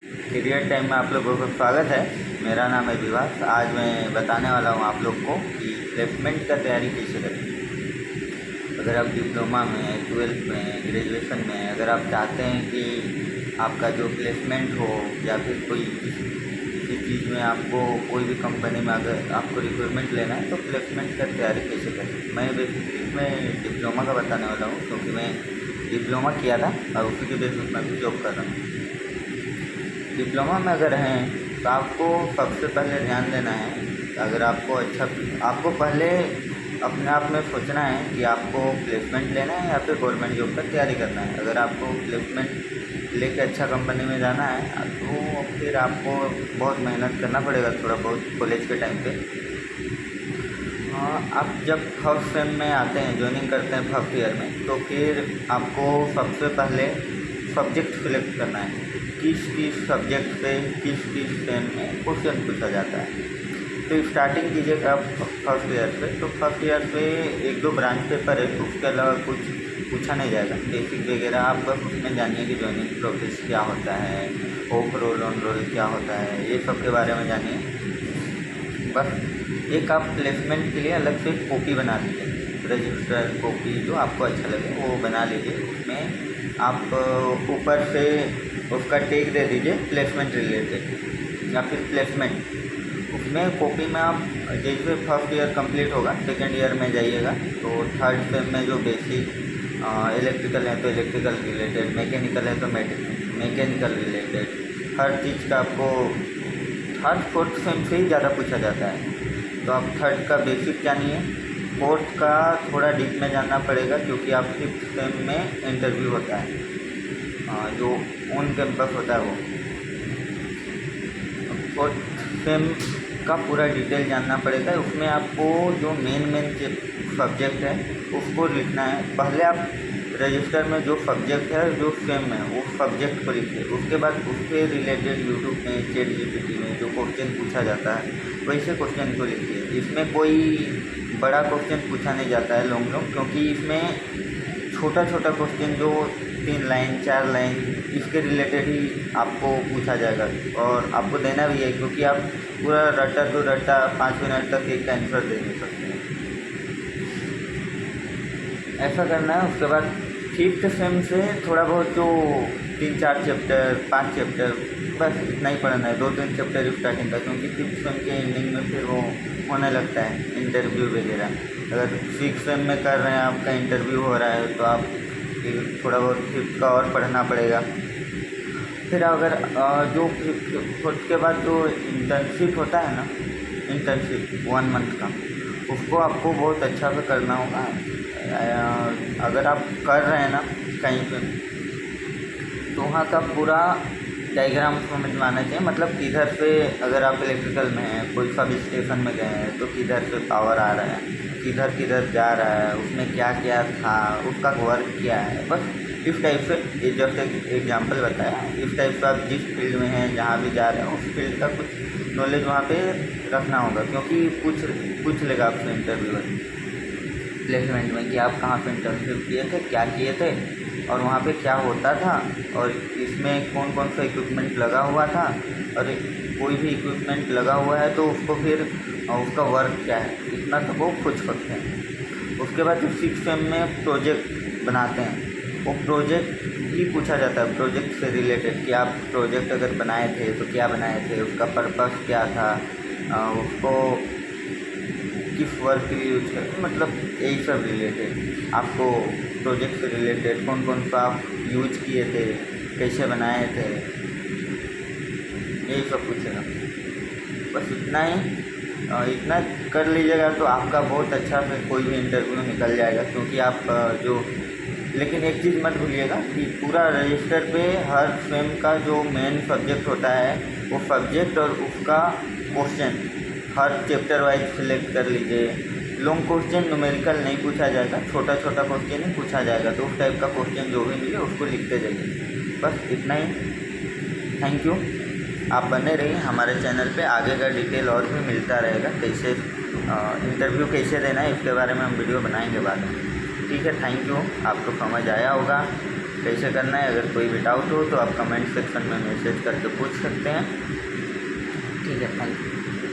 Career time में आप लोगों का स्वागत है। मेरा नाम है विवास। आज मैं बताने वाला हूँ आप लोग को कि प्लेसमेंट का तैयारी कैसे करें। अगर आप डिप्लोमा में, ट्वेल्थ में, ग्रेजुएशन में अगर आप चाहते हैं कि आपका जो प्लेसमेंट हो या फिर कोई किसी चीज़ में आपको कोई भी कंपनी में अगर आपको रिक्रूटमेंट लेना है तो प्लेसमेंट का तैयारी कैसे करें। मैं बेसिकली इसमें डिप्लोमा का बताने वाला हूँ क्योंकि मैं डिप्लोमा किया था और उसी के बेसिस में भी जॉब कर रहा हूँ। डिप्लोमा में अगर हैं तो आपको सबसे पहले ध्यान देना है, अगर आपको पहले अपने आप में सोचना है कि आपको प्लेसमेंट लेना है या फिर गवर्नमेंट जॉब का तैयारी करना है। अगर आपको प्लेसमेंट लेके अच्छा कंपनी में जाना है तो फिर आपको बहुत मेहनत करना पड़ेगा थोड़ा बहुत कॉलेज के टाइम पे। आप जब फर्स्ट सेम में आते हैं, ज्वाइनिंग करते हैं फर्स्ट ईयर में, तो फिर आपको सबसे पहले सब्जेक्ट सिलेक्ट करना है। किस सब्जेक्ट से किस सेम में क्वेश्चन पूछा जाता है। तो स्टार्टिंग कीजिएगा आप फर्स्ट ईयर से। तो फर्स्ट ईयर से एक दो ब्रांच पेपर है, तो उसके अलावा कुछ पूछा नहीं जाएगा। बेसिक वगैरह आप बस उसमें जानिए कि ज्वाइनिंग प्रोसेस क्या होता है, ऑफ रोल ऑन रोल क्या होता है, ये सब के बारे में जानिए। बस एक आप प्लेसमेंट के लिए अलग से कॉपी बना लीजिए, रजिस्टर कॉपी जो आपको अच्छा लगे वो बना लीजिए। उसमें आप ऊपर से उसका टैग दे दीजिए प्लेसमेंट रिलेटेड या फिर प्लेसमेंट। उसमें कॉपी में आप जैसे फर्स्ट ईयर कंप्लीट होगा सेकेंड ईयर में जाइएगा तो थर्ड सेम में जो बेसिक इलेक्ट्रिकल है तो इलेक्ट्रिकल रिलेटेड, मैकेनिकल है तो मैकेनिकल रिलेटेड, हर चीज़ का आपको थर्ड फोर्थ सेम से ही ज़्यादा पूछा जाता है। तो आप थर्ड का बेसिक जानिए, फोर्थ का थोड़ा डीप में जानना पड़ेगा क्योंकि आप फिफ्थ सेम में इंटरव्यू होता है, जो ऑन कैंपस होता है वो। फोर्थ सेम का पूरा डिटेल जानना पड़ेगा। उसमें आपको जो मेन सब्जेक्ट है उसको लिखना है। पहले आप रजिस्टर में जो सब्जेक्ट है जो सेम है वो सब्जेक्ट को लिखिए। उसके बाद उससे रिलेटेड यूट्यूब में, चैट जीपीटी में जो क्वेश्चन पूछा जाता है वैसे क्वेश्चन को लिखिए। इसमें कोई बड़ा क्वेश्चन पूछा नहीं जाता है लॉन्ग, क्योंकि इसमें छोटा छोटा क्वेश्चन जो 3 लाइन 4 लाइन इसके रिलेटेड ही आपको पूछा जाएगा और आपको देना भी है, क्योंकि आप पूरा रट्टा तो रट्टा 5 मिनट तक एक का आंसर दे नहीं सकते हैं। ऐसा करना है। उसके बाद फिफ्थ सेम से थोड़ा बहुत जो 3-4 चैप्टर 5 चैप्टर बस इतना ही पढ़ना है। 2-3 चैप्टर स्टार्टिंग का, क्योंकि फिफ्थ सेम के एंडिंग में फिर वो होने लगता है इंटरव्यू वगैरह। अगर 6 सेम में कर रहे हैं आपका इंटरव्यू हो रहा है तो आप फिर थोड़ा बहुत फिफ्थ का और पढ़ना पड़ेगा। फिर अगर जो फोर्थ के बाद जो इंटर्नशिप होता है ना, इंटर्नशिप 1 मंथ का, उसको आपको बहुत अच्छा से करना होगा। अगर आप कर रहे हैं ना कहीं पे तो वहाँ का पूरा डायग्राम समझ में आना चाहिए। मतलब किधर से अगर आप इलेक्ट्रिकल में हैं, कोई सब स्टेशन में गए हैं तो किधर से पावर आ रहा है, किधर किधर जा रहा है, उसमें क्या क्या था, उसका वर्क क्या है। बस इस टाइप से, ये जस्ट एक एग्जाम्पल बताया, इस टाइप से आप जिस फील्ड में हैं जहाँ भी जा रहे हैं उस फील्ड का कुछ नॉलेज वहाँ पे रखना होगा। क्योंकि पूछ लेगा आपसे इंटरव्यूअर प्लेसमेंट में कि आप कहाँ पे इंटर्नशिप किए थे, क्या किए थे और वहाँ पे क्या होता था और इसमें कौन कौन सा इक्विपमेंट लगा हुआ था, और कोई भी इक्विपमेंट लगा हुआ है तो उसको फिर उसका वर्क क्या है, इतना तो वो पूछ सकते हैं। उसके बाद जब 6 सेम में प्रोजेक्ट बनाते हैं वो प्रोजेक्ट भी पूछा जाता है, प्रोजेक्ट से रिलेटेड कि आप प्रोजेक्ट अगर बनाए थे तो क्या बनाए थे, उसका पर्पस क्या था, उसको किस वर्क के लिए यूज करते, मतलब यही सब रिलेटेड आपको प्रोजेक्ट से रिलेटेड कौन कौन सा आप यूज किए थे, कैसे बनाए थे, यही सब पूछेगा। बस इतना ही, इतना कर लीजिएगा तो आपका बहुत अच्छा से कोई भी इंटरव्यू निकल जाएगा। क्योंकि आप लेकिन एक चीज़ मत भूलिएगा कि पूरा रजिस्टर पे हर सेम का जो मेन सब्जेक्ट होता है वो सब्जेक्ट और उसका क्वेश्चन हर चैप्टर वाइज सिलेक्ट कर लीजिए। लॉन्ग क्वेश्चन न्यूमेरिकल नहीं पूछा जाएगा, छोटा छोटा क्वेश्चन ही पूछा जाएगा। तो उस टाइप का क्वेश्चन जो भी मिले उसको लिखते जाइए। बस इतना ही। Thank you. आप बने रहिए हमारे चैनल पे, आगे का डिटेल और भी मिलता रहेगा। कैसे इंटरव्यू कैसे देना है इसके बारे में हम वीडियो बनाएंगे बाद में। ठीक है, थैंक यू। आपको समझ आया होगा। कैसे करना है। अगर कोई भी डाउट हो तो आप कमेंट सेक्शन में मैसेज करके पूछ सकते हैं। ठीक है, थैंक यू।